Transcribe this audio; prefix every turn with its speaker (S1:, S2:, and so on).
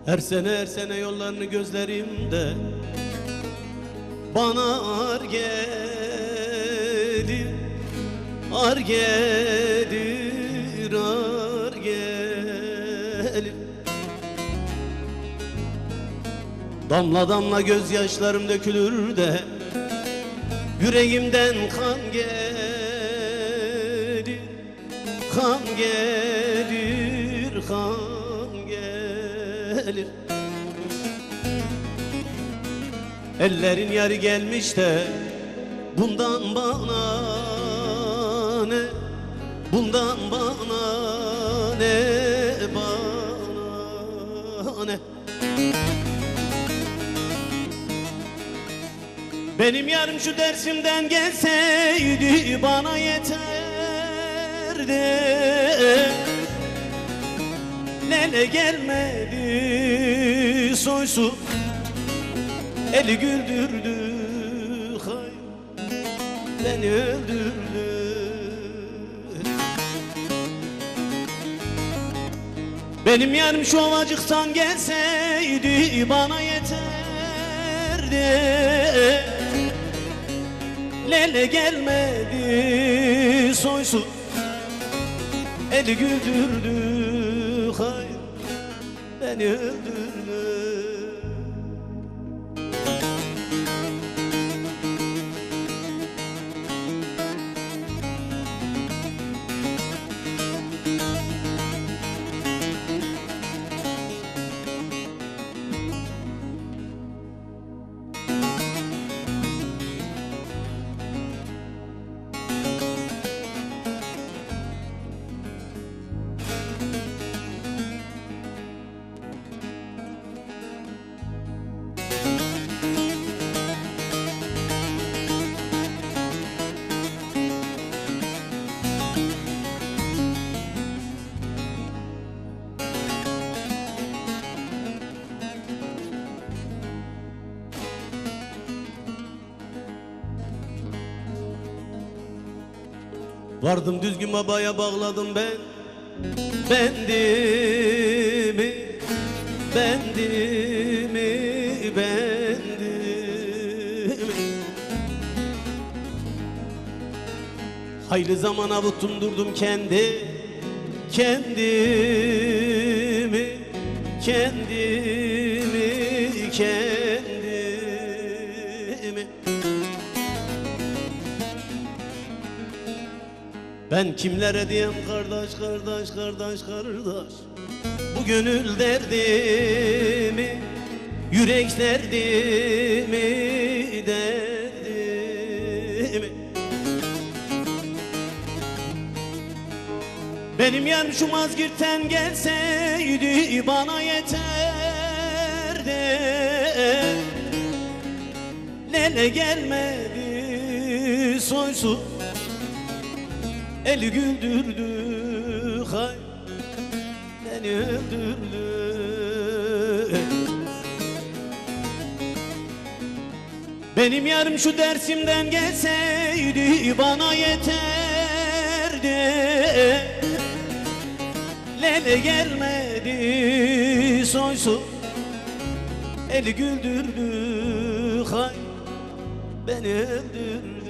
S1: Her sene yollarını gözlerimde bana ar gelir, ar gelir, ar gelir. Damla damla gözyaşlarım dökülür de yüreğimden kan gelir, kan gelir, kan gelir. Ellerin yarı gelmiş de bundan bana ne, bundan bana ne, bana ne. Benim yarım şu dersimden gelseydi bana yeterdi. Lele gelmedi soysu, eli güldürdü, hay beni öldürdü. Benim yarım şu ovacıktan gelseydi bana yeterdi. Lele gelmedi soysu, eli güldürdü, hay beni öldürdü. Vardım düzgün babaya bağladım ben bendimi, bendimi, bendimi. Hayli zaman avuttum durdum kendimi, kendimi, kendimi. Ben kimlere diyem kardeş, kardeş, kardeş, kardeş, bu gönül derdimi, yürek derdimi, derdimi. Benim yarım şu Mazgirt'ten gelseydi bana yeterdi. Lele gelmedi soysu, eli güldürdü, hay beni öldürdü. Benim yarım şu dersimden gelseydi bana yeterdi. Lele gelmedi soysu, eli güldürdü, hay beni öldürdü.